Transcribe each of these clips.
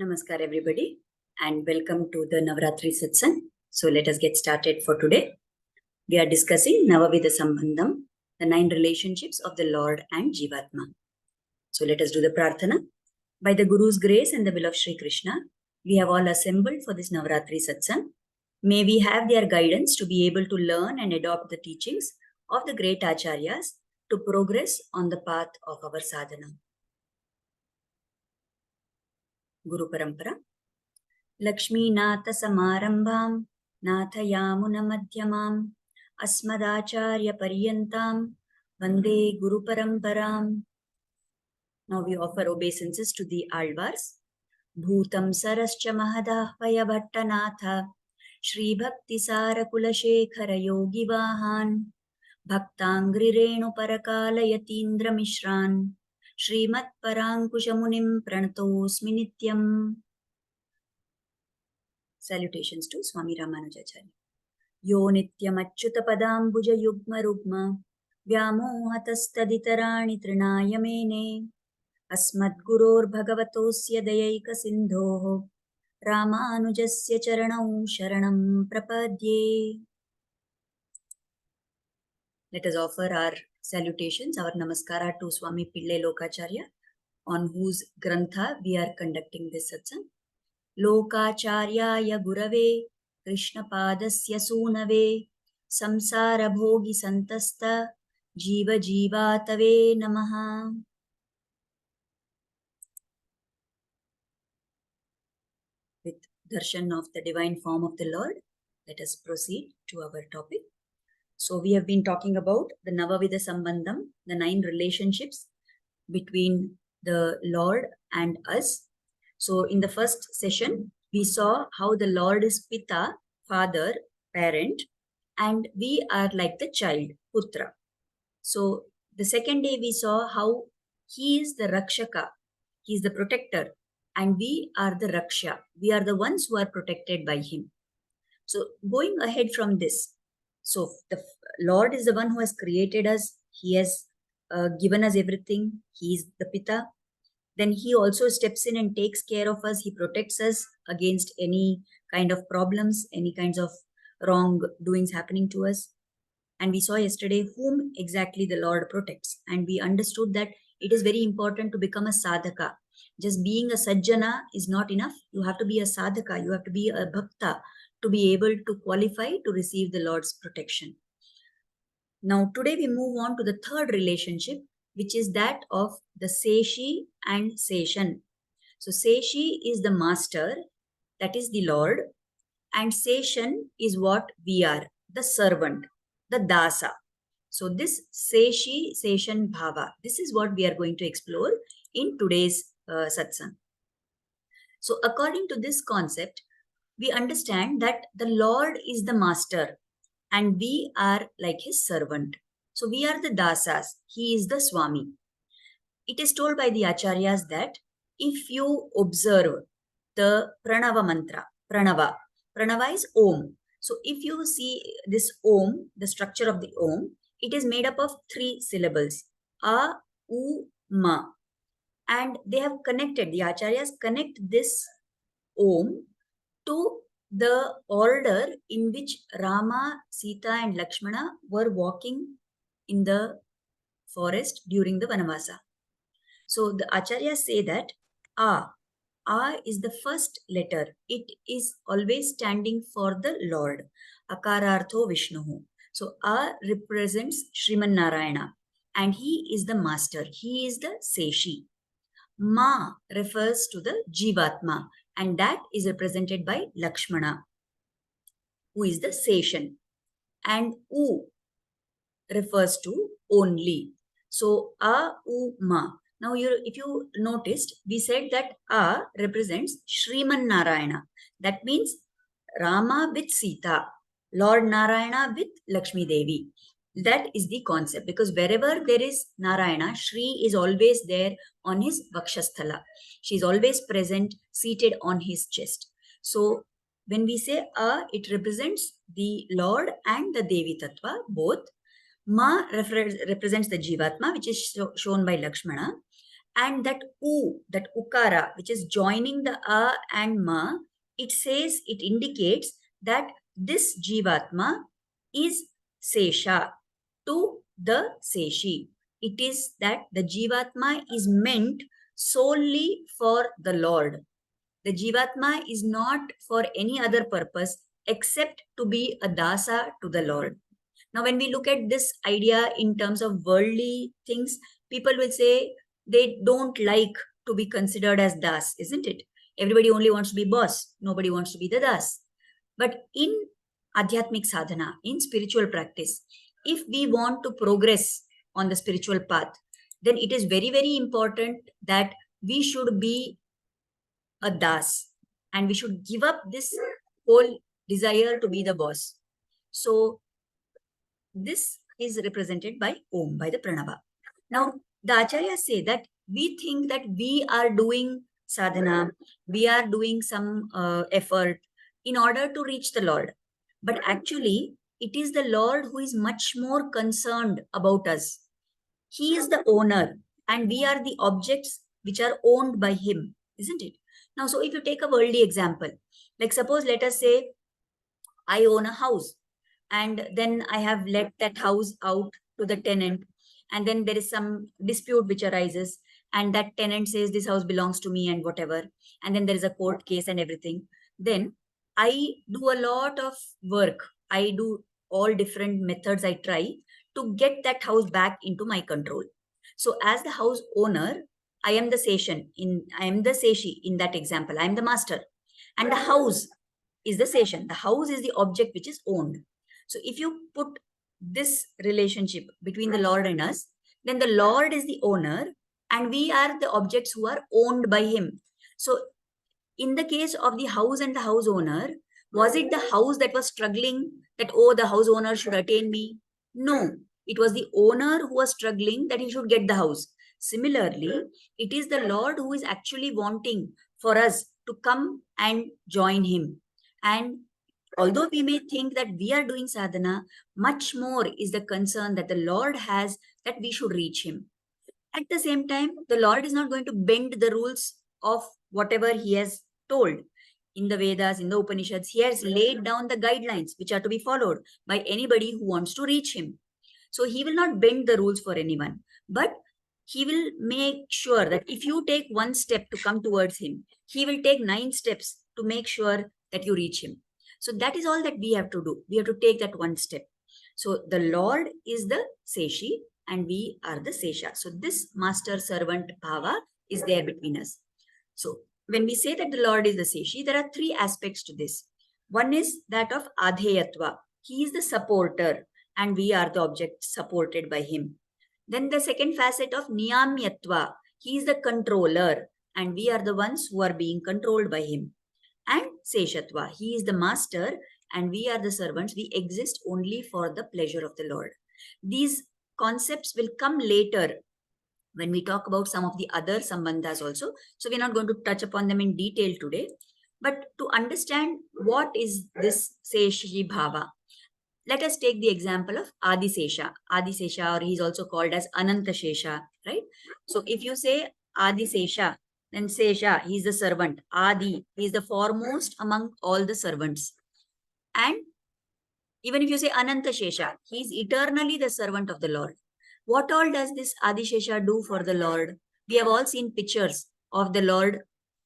Namaskar everybody and welcome to the Navaratri Satsang. So let us get started for today. We are discussing Navavidha Sambandham, the 9 relationships of the Lord and Jivatma. So let us do the prarthana. By the Guru's grace and the will of Sri Krishna, we have all assembled for this Navaratri Satsang. May we have their guidance to be able to learn and adopt the teachings of the great Acharyas to progress on the path of our sadhana. Guru Parampara. Lakshmīnātha samārambhām nāthayāmuna asmadācārya paryantam vande guru paramparam. Now we offer obeisances to the Alvars. Bhūtam sarascha mahadahvaya bhattanatha Shri Bhakti Sara Kulashekara Yogi Vahan Bhaktangri Renu Parakala Yatindra Mishran Shrimat Parankushamunim Pranatosmi Nityam. Salutations to Swami Ramanujacharya. Yo nityam achyuta padambuja yugma rugma vyamohatastaditarani trinaya mene asmadguror bhagavatosya dayaika sindhoho Ramanujasya charanau sharanam prapadye. Let us offer our salutations, our namaskara to Swami Pillai Lokacharya, on whose grantha we are conducting this satsang. Lokacharya Gurave Krishna Padasya Sunave Samsara Bhogi Santasta Jiva Jivatave Namaha. With darshan of the divine form of the Lord, let us proceed to our topic. So we have been talking about the Navavidha Sambandham, the 9 relationships between the Lord and us. So in the first session, we saw how the Lord is Pita, father, parent, and we are like the child, Putra. So the second day, we saw how he is the Rakshaka, he is the protector, and we are the Raksha. We are the ones who are protected by him. So going ahead from this, so the Lord is the one who has created us. He has given us everything. He is the Pita. Then he also steps in and takes care of us. He protects us against any kind of problems, any kinds of wrong doings happening to us. And we saw yesterday whom exactly the Lord protects. And we understood that it is very important to become a sadhaka. Just being a sajjana is not enough. You have to be a sadhaka. You have to be a bhakta to be able to qualify to receive the Lord's protection. Now, today we move on to the third relationship, which is that of the Seshi and seshan. So Seshi is the master, that is the Lord, and seshan is what we are, the servant, the dasa. So this Seshi, seshan bhava, this is what we are going to explore in today's satsang. So according to this concept, we understand that the Lord is the master and we are like his servant. So we are the dasas, he is the Swami. It is told by the Acharyas that if you observe the Pranava mantra, Pranava is Om. So if you see this Om, the structure of the Om, it is made up of 3 syllables, A, U, Ma. And they have connected, the Acharyas connect this Om to the order in which Rama, Sita and Lakshmana were walking in the forest during the Vanavasa. So the Acharyas say that A is the first letter. It is always standing for the Lord. Akarartho Vishnuhu. So A represents Sriman Narayana and he is the master. He is the Seshi. Ma refers to the Jivatma and that is represented by Lakshmana, who is the seshan. And U refers to only. So A, U, Ma. Now, if you noticed, we said that A represents Sriman Narayana. That means Rama with Sita, Lord Narayana with Lakshmi Devi. That is the concept, because wherever there is Narayana, Shri is always there on his Vakshasthala. She is always present, seated on his chest. So when we say A, it represents the Lord and the Devi Tattva, both. Ma represents the Jivatma, which is shown by Lakshmana. And that U, that Ukara, which is joining the A and Ma, it says, it indicates that this Jivatma is Sesha to the Seshi. It is that the Jivatma is meant solely for the Lord. The Jivatma is not for any other purpose except to be a dasa to the Lord. Now, when we look at this idea in terms of worldly things, people will say they don't like to be considered as das, isn't it? Everybody only wants to be boss. Nobody wants to be the das. But in Adhyatmik sadhana, in spiritual practice, if we want to progress on the spiritual path, then it is very, very important that we should be a das and we should give up this whole desire to be the boss. So this is represented by Om, by the Pranava. Now, the Acharyas say that we think that we are doing sadhana, we are doing some effort in order to reach the Lord. But actually, it is the Lord who is much more concerned about us. He is the owner and we are the objects which are owned by him, isn't it? Now, so if you take a worldly example, like suppose let us say I own a house and then I have let that house out to the tenant, and then there is some dispute which arises, and that tenant says this house belongs to me and whatever, and then there is a court case and everything. Then I do a lot of work. I do all different methods I try to get that house back into my control. So as the house owner, I am the seshan I am the seshi in that example. I am the master, and the house is the seshan. The house is the object which is owned. So if you put this relationship between the Lord and us, then the Lord is the owner and we are the objects who are owned by him. So in the case of the house and the house owner, was it the house that was struggling that, oh, the house owner should attain me? No, it was the owner who was struggling that he should get the house. Similarly, it is the Lord who is actually wanting for us to come and join him. And although we may think that we are doing sadhana, much more is the concern that the Lord has that we should reach him. At the same time, the Lord is not going to bend the rules of whatever he has told. In the Vedas, in the Upanishads, he has laid down the guidelines which are to be followed by anybody who wants to reach him. So he will not bend the rules for anyone, but he will make sure that if you take one step to come towards him, he will take 9 steps to make sure that you reach him. So that is all that we have to do. We have to take that one step. So the Lord is the Seshi and we are the Sesha. So this master-servant bhava is there between us. So when we say that the Lord is the Seshi, there are 3 aspects to this. One is that of Adheyatva. He is the supporter and we are the object supported by him. Then the second facet of Niyamyatva. He is the controller and we are the ones who are being controlled by him. And Seshatva. He is the master and we are the servants. We exist only for the pleasure of the Lord. These concepts will come later when we talk about some of the other sambandhas also. So we're not going to touch upon them in detail today. But to understand what is this Seshi Bhava, let us take the example of Adi Sesha. Adi Sesha, or he is also called as Ananta Shesha, right? So if you say Adi Sesha, then Sesha, he is the servant. Adi, he is the foremost among all the servants. And even if you say Ananta Shesha, he is eternally the servant of the Lord. What all does this Adi Shesha do for the Lord? We have all seen pictures of the Lord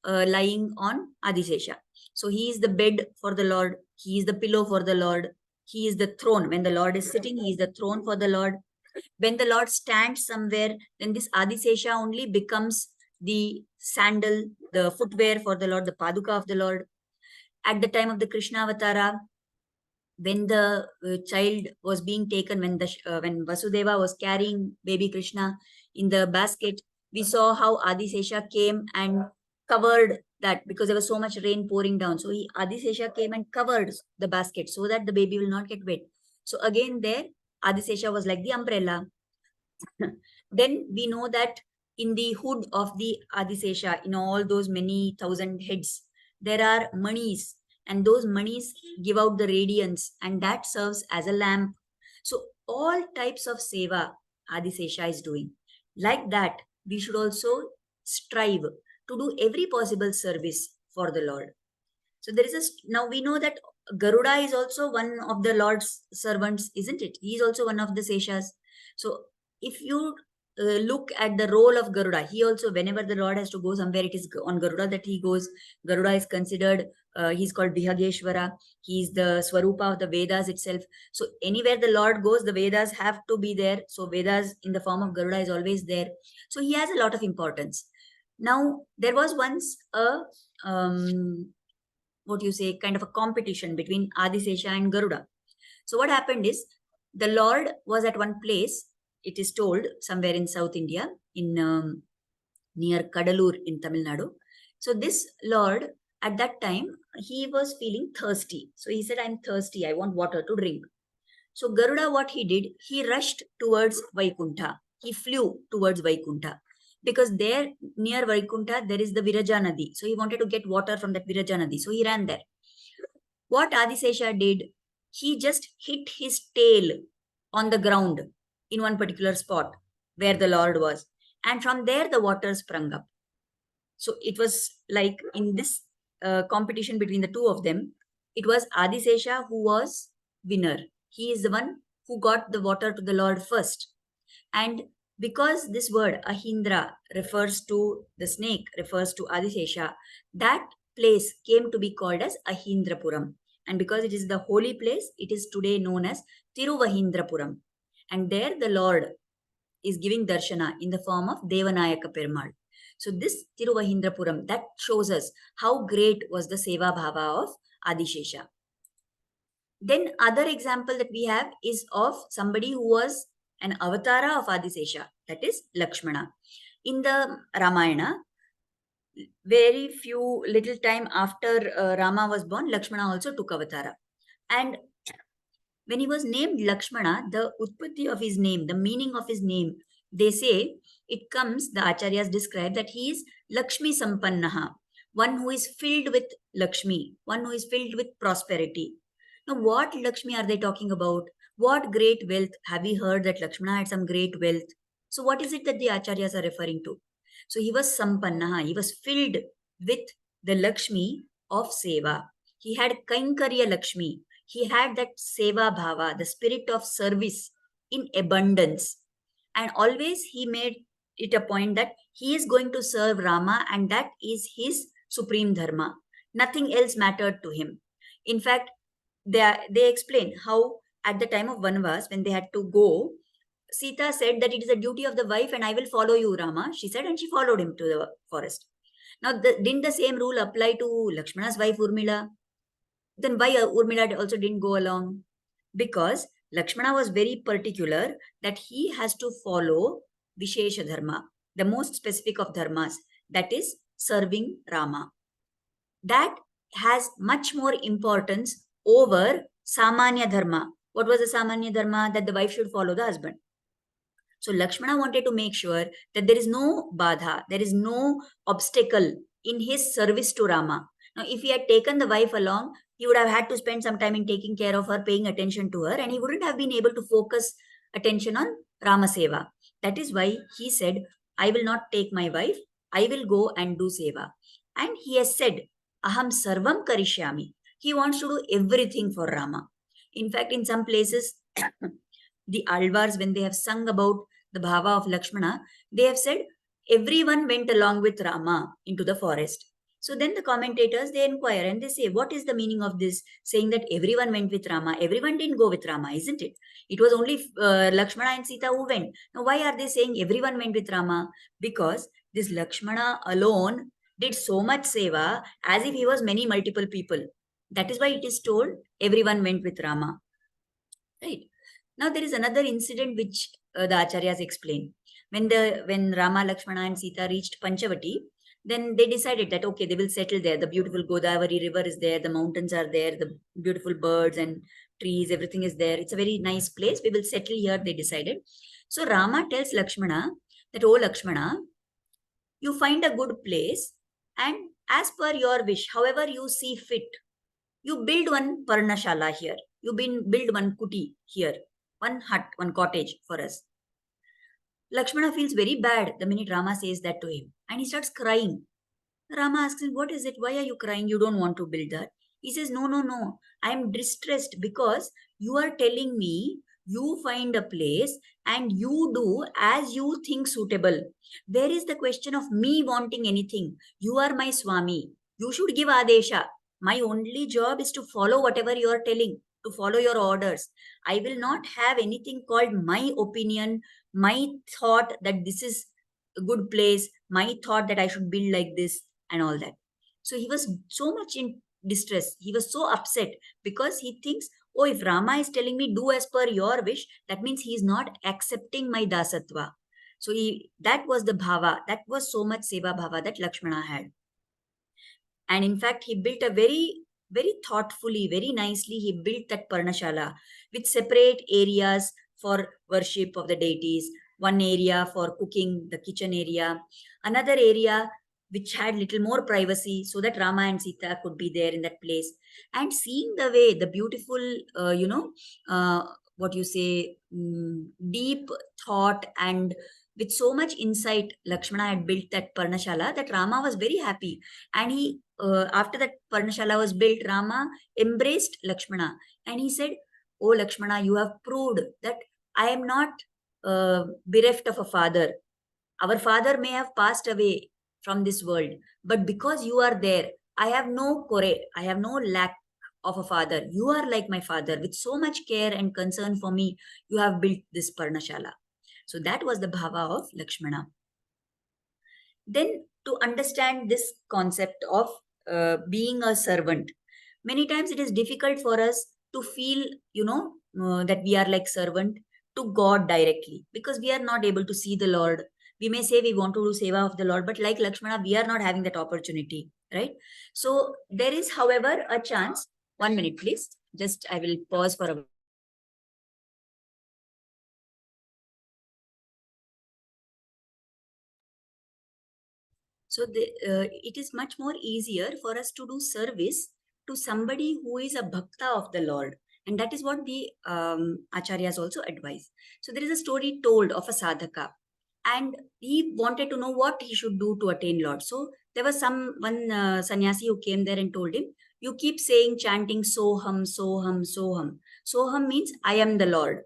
lying on Adi Shesha. So he is the bed for the Lord. He is the pillow for the Lord. He is the throne. When the Lord is sitting, he is the throne for the Lord. When the Lord stands somewhere, then this Adi Shesha only becomes the sandal, the footwear for the Lord, the paduka of the Lord. At the time of the Krishna Avatara, when the child was being taken, when Vasudeva was carrying baby Krishna in the basket, we saw how Adi Shesha came and covered that because there was so much rain pouring down. So Adi Shesha came and covered the basket so that the baby will not get wet. So again there, Adi Shesha was like the umbrella. Then we know that in the hood of the Adi Shesha, in all those many thousand heads, there are manis, and those manis give out the radiance, and that serves as a lamp. So all types of seva Adi Shesha is doing. Like that, we should also strive to do every possible service for the Lord. So there is now we know that Garuda is also one of the Lord's servants, isn't it? He is also one of the Seshas. So if you look at the role of Garuda, he also, whenever the Lord has to go somewhere, it is on Garuda that he goes. Garuda is considered, he's called Bihageshwara. He's the Swarupa of the Vedas itself. So anywhere the Lord goes, the Vedas have to be there. So Vedas in the form of Garuda is always there. So he has a lot of importance. Now, there was once a what you say, kind of a competition between Adisesha and Garuda. So what happened is, the Lord was at one place, it is told, somewhere in South India, in near Kadalur in Tamil Nadu. So this Lord, at that time, he was feeling thirsty. So he said, I'm thirsty, I want water to drink. So Garuda, what he did, he rushed towards Vaikuntha. He flew towards Vaikuntha. Because there, near Vaikuntha, there is the Viraja Nadi. So he wanted to get water from that Viraja Nadi. So he ran there. What Adisesha did, he just hit his tail on the ground in one particular spot where the Lord was. And from there, the water sprung up. So it was like in this competition between the two of them, it was Adisesha who was winner. He is the one who got the water to the Lord first. And because this word Ahindra refers to the snake, refers to Adisesha, that place came to be called as Ahindrapuram. And because it is the holy place, it is today known as Tiruvahindrapuram. And there the Lord is giving darshana in the form of Devanayaka Perumal. So this Tiruvahindrapuram, that shows us how great was the Seva Bhava of Adisesha. Then other example that we have is of somebody who was an avatara of Adisesha, that is Lakshmana. In the Ramayana, very few little time after Rama was born, Lakshmana also took avatara. And when he was named Lakshmana, the utpatti of his name, the meaning of his name, they say it comes, the acharyas describe that he is Lakshmi Sampannaha, one who is filled with Lakshmi, one who is filled with prosperity. Now, what Lakshmi are they talking about? What great wealth? Have we heard that Lakshmana had some great wealth? So what is it that the acharyas are referring to? So he was Sampannaha, he was filled with the Lakshmi of Seva. He had Kainkarya Lakshmi. He had that Seva Bhava, the spirit of service in abundance. And always he made it a point that he is going to serve Rama and that is his supreme dharma. Nothing else mattered to him. In fact, they explain how at the time of Vanvas, when they had to go, Sita said that it is a duty of the wife and I will follow you, Rama, she said, and she followed him to the forest. Now, didn't the same rule apply to Lakshmana's wife Urmila? Then why Urmila also didn't go along? Because Lakshmana was very particular that he has to follow Vishesha Dharma, the most specific of dharmas, that is serving Rama. That has much more importance over Samanya Dharma. What was the Samanya Dharma? That the wife should follow the husband. So Lakshmana wanted to make sure that there is no badha, there is no obstacle in his service to Rama. Now, if he had taken the wife along, he would have had to spend some time in taking care of her, paying attention to her, and he wouldn't have been able to focus attention on Rama Seva. That is why he said, I will not take my wife, I will go and do Seva. And he has said, Aham Sarvam Karishyami. He wants to do everything for Rama. In fact, in some places, the Alvars, when they have sung about the Bhava of Lakshmana, they have said, everyone went along with Rama into the forest. So then the commentators, they inquire and they say, what is the meaning of this? Saying that everyone went with Rama. Everyone didn't go with Rama, isn't it? It was only Lakshmana and Sita who went. Now, why are they saying everyone went with Rama? Because this Lakshmana alone did so much seva as if he was many multiple people. That is why it is told everyone went with Rama. Right. Now, there is another incident which the Acharyas explain. When Rama, Lakshmana and Sita reached Panchavati, then they decided that, okay, they will settle there. The beautiful Godavari river is there. The mountains are there. The beautiful birds and trees, everything is there. It's a very nice place. We will settle here, they decided. So Rama tells Lakshmana that, oh Lakshmana, you find a good place and as per your wish, however you see fit, you build one Parnashala here. You build one kuti here. One hut, one cottage for us. Lakshmana feels very bad the minute Rama says that to him, and he starts crying. Rama asks him, "What is it? Why are you crying? You don't want to build that." He says, "No, no, no. I am distressed because you are telling me you find a place and you do as you think suitable. Where is the question of me wanting anything? You are my Swami. You should give Adesha. My only job is to follow whatever you are telling, to follow your orders. I will not have anything called my opinion, my thought that this is a good place, my thought that I should build like this and all that." So he was so much in distress. He was so upset because he thinks, oh, if Rama is telling me do as per your wish, that means he is not accepting my dasatva. So that was the bhava. That was so much seva bhava that Lakshmana had. And in fact, he built a very thoughtfully, very nicely, he built that Parnashala with separate areas for worship of the deities. One area for cooking, the kitchen area. Another area which had little more privacy so that Rama and Sita could be there in that place. And seeing the way, the beautiful, what you say, deep thought and with so much insight, Lakshmana had built that Parnashala that Rama was very happy. And he, after that Parnashala was built, Rama embraced Lakshmana and he said, "Oh Lakshmana, you have proved that I am not bereft of a father. Our father may have passed away from this world, but because you are there, I have no I have no lack of a father. You are like my father. With so much care and concern for me, you have built this Parnashala." So that was the bhava of Lakshmana. Then to understand this concept of being a servant, many times it is difficult for us to feel, that we are like servant to God directly because we are not able to see the Lord. We may say we want to do seva of the Lord, but like Lakshmana, we are not having that opportunity, right? So there is, however, a chance. 1 minute, please. Just I will pause for a. So it is much more easier for us to do service to somebody who is a bhakta of the Lord. And that is what the acharyas also advise. So there is a story told of a sadhaka and he wanted to know what he should do to attain Lord. So there was one sannyasi who came there and told him, "You keep saying, chanting soham, soham, soham. Soham means I am the Lord."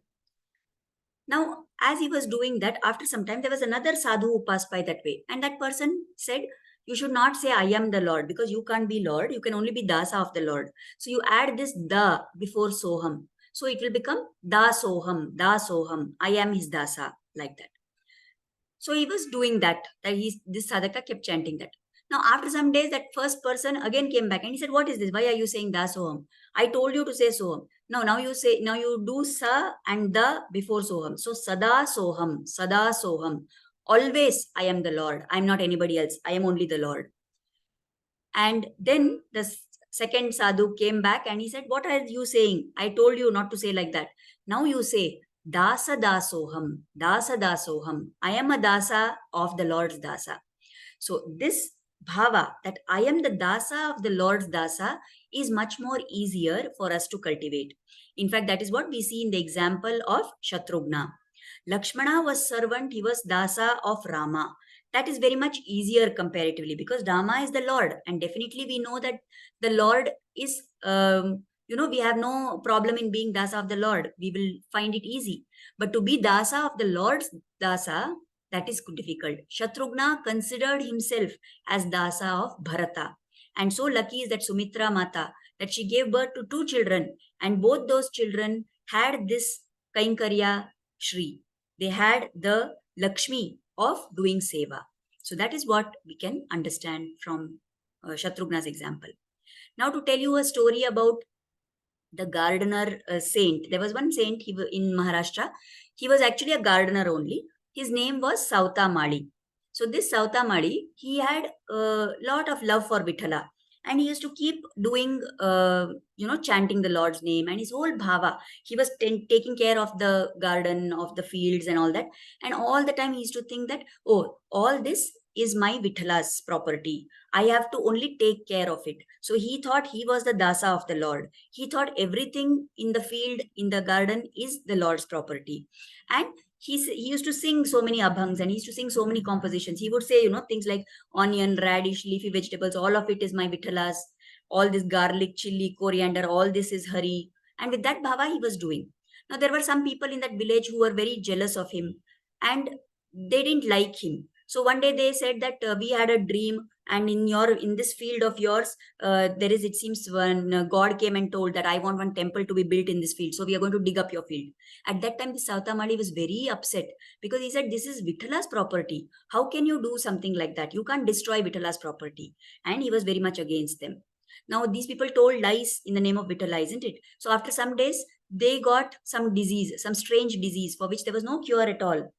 Now, as he was doing that, after some time, there was another sadhu who passed by that way. And that person said, "You should not say, I am the Lord, because you can't be Lord. You can only be dasa of the Lord. So you add this da before soham. So it will become da soham, da soham. I am his dasa, like that." So he was doing that. This sadhaka kept chanting that. Now, after some days, that first person again came back and he said, "What is this? Why are you saying da soham? I told you to say soham. No, now you do sa and the before soham. So sada soham, sada soham. Always I am the Lord. I'm not anybody else. I am only the Lord." And then the second sadhu came back and he said, "What are you saying? I told you not to say like that. Now you say, dasa dasoham, dasa dasoham. I am a dasa of the Lord's dasa." So this bhava that I am the dasa of the Lord's dasa is much more easier for us to cultivate. In fact, that is what we see in the example of Shatrughna. Lakshmana was servant, he was dasa of Rama. That is very much easier comparatively because Rama is the Lord. And definitely we know that the Lord is, we have no problem in being dasa of the Lord. We will find it easy. But to be dasa of the Lord's dasa, that is difficult. Shatrughna considered himself as dasa of Bharata. And so lucky is that Sumitra Mata, that she gave birth to 2 children. And both those children had this Kainkarya Shri. They had the Lakshmi of doing seva. So that is what we can understand from Shatrughna's example. Now to tell you a story about the gardener saint. There was one saint in Maharashtra. He was actually a gardener only. His name was Sauta Mali. So this Sauta Mali, he had a lot of love for Vithala. And he used to keep doing, chanting the Lord's name and his whole bhava. He was taking care of the garden, of the fields and all that. And all the time he used to think that, oh, all this is my Vitthala's property. I have to only take care of it. So he thought he was the dasa of the Lord. He thought everything in the field, in the garden is the Lord's property. And he used to sing so many abhangs and he used to sing so many compositions. He would say, things like onion, radish, leafy vegetables, all of it is my Vithalas. All this garlic, chili, coriander, all this is Hari. And with that bhava, he was doing. Now, there were some people in that village who were very jealous of him and they didn't like him. So one day they said that we had a dream, and in this field of yours, there is, it seems, when God came and told that I want one temple to be built in this field. So we are going to dig up your field. At that time, the Sautamali was very upset because he said, this is Vitala's property. How can you do something like that? You can't destroy Vitala's property. And he was very much against them. Now, these people told lies in the name of Vitala, isn't it? So after some days, they got some disease, some strange disease for which there was no cure at all.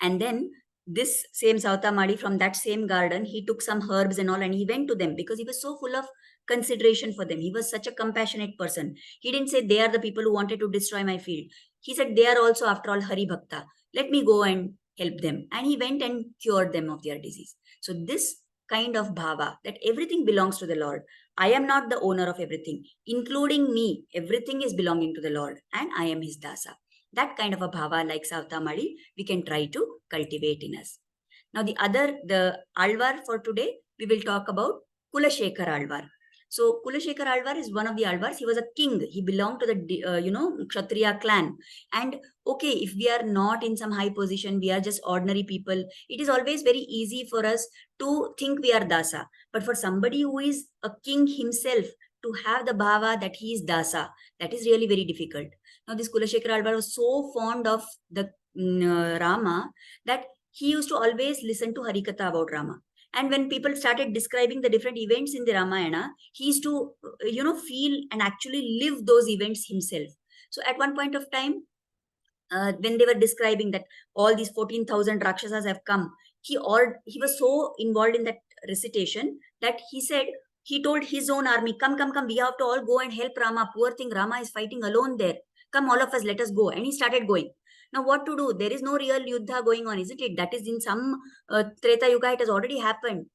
And then this same Sautamadi from that same garden, he took some herbs and all and he went to them because he was so full of consideration for them. He was such a compassionate person. He didn't say they are the people who wanted to destroy my field. He said they are also, after all, Hari Bhakta. Let me go and help them. And he went and cured them of their disease. So this kind of bhava, that everything belongs to the Lord. I am not the owner of everything, including me. Everything is belonging to the Lord and I am his dasa. That kind of a bhava like Sautamadi, we can try to cultivate in us. Now the Alvar for today, we will talk about Kulashekar Alvar. So Kulashekar Alvar is one of the Alvars. He was a king. He belonged to the, Kshatriya clan. And okay, if we are not in some high position, we are just ordinary people, it is always very easy for us to think we are dasa. But for somebody who is a king himself, to have the bhava that he is dasa, that is really very difficult. Now, this Kulashekara Alvar was so fond of the Rama that he used to always listen to Harikatha about Rama. And when people started describing the different events in the Ramayana, he used to, feel and actually live those events himself. So at one point of time, when they were describing that all these 14,000 Rakshasas have come, he was so involved in that recitation that he told his own army, come, we have to all go and help Rama. Poor thing, Rama is fighting alone there. Come, all of us, let us go. And he started going. Now, what to do? There is no real yuddha going on, isn't it? That is in some Treta Yuga, it has already happened.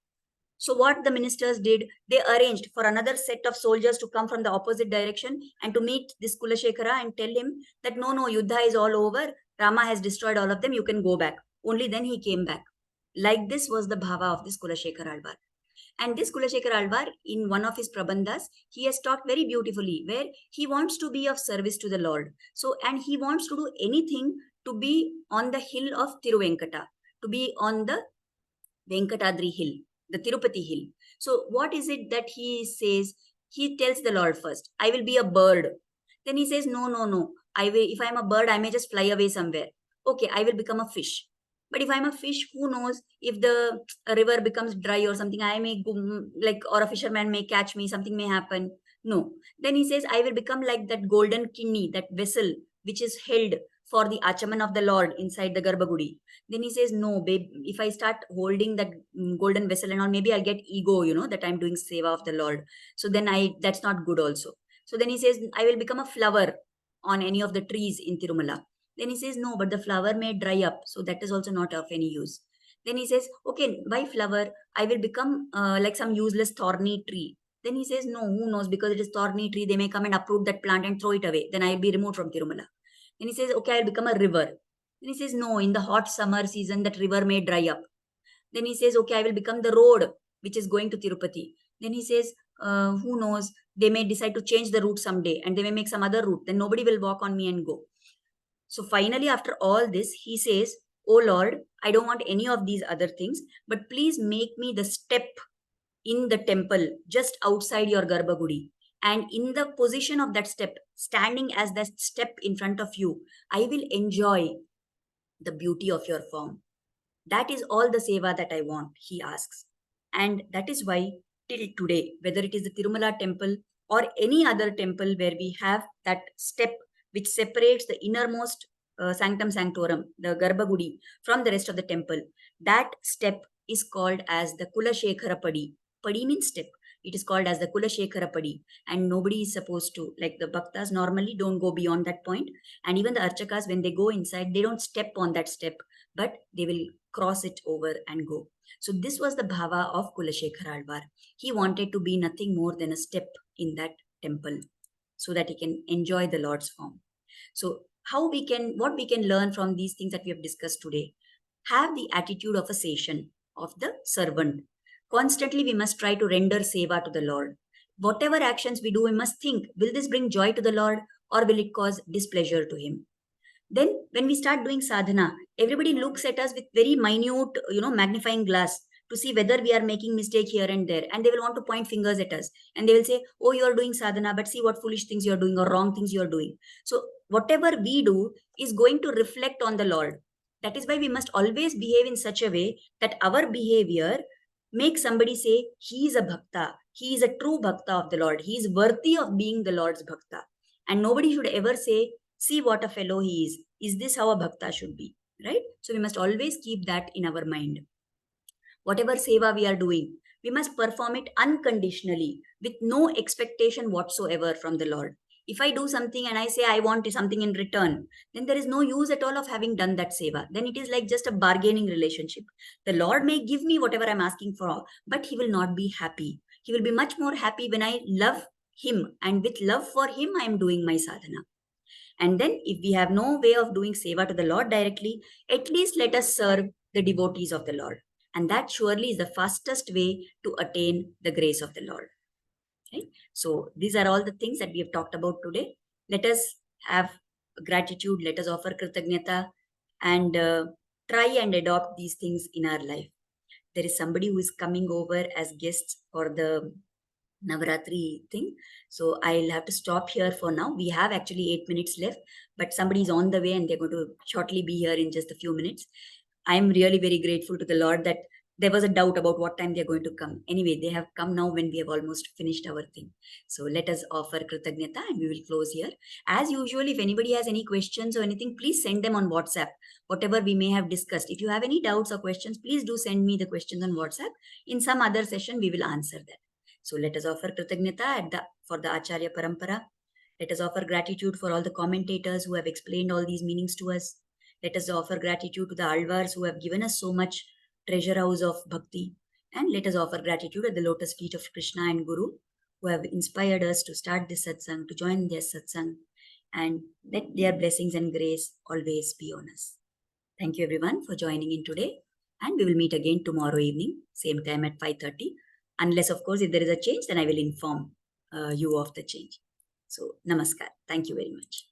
So what the ministers did, they arranged for another set of soldiers to come from the opposite direction and to meet this Kulashekara and tell him that no, yuddha is all over. Rama has destroyed all of them. You can go back. Only then he came back. Like this was the bhava of this Kulashekara Alvar. And this Kulashekar Alvar, in one of his prabandhas, he has talked very beautifully where he wants to be of service to the Lord. So, and he wants to do anything to be on the hill of Tiruvenkata, to be on the Venkatadri hill, the Tirupati hill. So, what is it that he says? He tells the Lord first, I will be a bird. Then he says, no. If I'm a bird, I may just fly away somewhere. Okay, I will become a fish. But if I'm a fish, who knows if the river becomes dry or something, I may go, or a fisherman may catch me, something may happen. No. Then he says, I will become like that golden kidney, that vessel, which is held for the achaman of the Lord inside the Garbhagudi. Then he says, no, babe, if I start holding that golden vessel and all, maybe I'll get ego, that I'm doing seva of the Lord. So then that's not good also. So then he says, I will become a flower on any of the trees in Tirumala. Then he says, no, but the flower may dry up. So that is also not of any use. Then he says, okay, why flower? I will become like some useless thorny tree. Then he says, no, who knows? Because it is thorny tree, they may come and uproot that plant and throw it away. Then I'll be removed from Tirumala. Then he says, okay, I'll become a river. Then he says, no, in the hot summer season, that river may dry up. Then he says, okay, I will become the road which is going to Tirupati. Then he says, who knows? They may decide to change the route someday and they may make some other route. Then nobody will walk on me and go. So finally, after all this, he says, oh Lord, I don't want any of these other things, but please make me the step in the temple just outside your Garbhagudi. And in the position of that step, standing as that step in front of you, I will enjoy the beauty of your form. That is all the seva that I want, he asks. And that is why till today, whether it is the Tirumala temple or any other temple where we have that step which separates the innermost sanctum sanctorum, the Garbhagudi, from the rest of the temple, that step is called as the Kulashekara Padi. Padi means step. It is called as the Kulashekara Padi. And nobody is supposed to, like the Bhaktas normally don't go beyond that point. And even the Archakas, when they go inside, they don't step on that step, but they will cross it over and go. So this was the bhava of Kulashekara Alvar. He wanted to be nothing more than a step in that temple so that he can enjoy the Lord's form. So what we can learn from these things that we have discussed today. Have the attitude of a seshan, of the servant. Constantly, we must try to render seva to the Lord. Whatever actions we do, we must think, will this bring joy to the Lord or will it cause displeasure to him? Then when we start doing sadhana, everybody looks at us with very minute, magnifying glass to see whether we are making mistake here and there. And they will want to point fingers at us. And they will say, oh, you are doing sadhana, but see what foolish things you are doing or wrong things you are doing. So whatever we do is going to reflect on the Lord. That is why we must always behave in such a way that our behavior makes somebody say, he is a bhakta. He is a true bhakta of the Lord. He is worthy of being the Lord's bhakta. And nobody should ever say, see what a fellow he is. Is this how a bhakta should be? Right? So we must always keep that in our mind. Whatever seva we are doing, we must perform it unconditionally with no expectation whatsoever from the Lord. If I do something and I say I want something in return, then there is no use at all of having done that seva. Then it is like just a bargaining relationship. The Lord may give me whatever I'm asking for, but he will not be happy. He will be much more happy when I love him, and with love for him, I am doing my sadhana. And then if we have no way of doing seva to the Lord directly, at least let us serve the devotees of the Lord. And that surely is the fastest way to attain the grace of the Lord. Okay? So these are all the things that we have talked about today. Let us have gratitude. Let us offer kritagnyata and try and adopt these things in our life. There is somebody who is coming over as guests for the Navaratri thing. So I'll have to stop here for now. We have actually 8 minutes left, but somebody is on the way and they're going to shortly be here in just a few minutes. I'm really very grateful to the Lord that there was a doubt about what time they're going to come. Anyway, they have come now when we have almost finished our thing. So let us offer kritagnyata and we will close here. As usual, if anybody has any questions or anything, please send them on WhatsApp, whatever we may have discussed. If you have any doubts or questions, please do send me the questions on WhatsApp. In some other session, we will answer that. So let us offer kritagnyata for the Acharya Parampara. Let us offer gratitude for all the commentators who have explained all these meanings to us. Let us offer gratitude to the Alvars who have given us so much treasure house of bhakti. And let us offer gratitude at the lotus feet of Krishna and Guru who have inspired us to start this satsang, to join their satsang. And let their blessings and grace always be on us. Thank you everyone for joining in today. And we will meet again tomorrow evening, same time at 5:30. Unless, of course, if there is a change, then I will inform you of the change. So, namaskar. Thank you very much.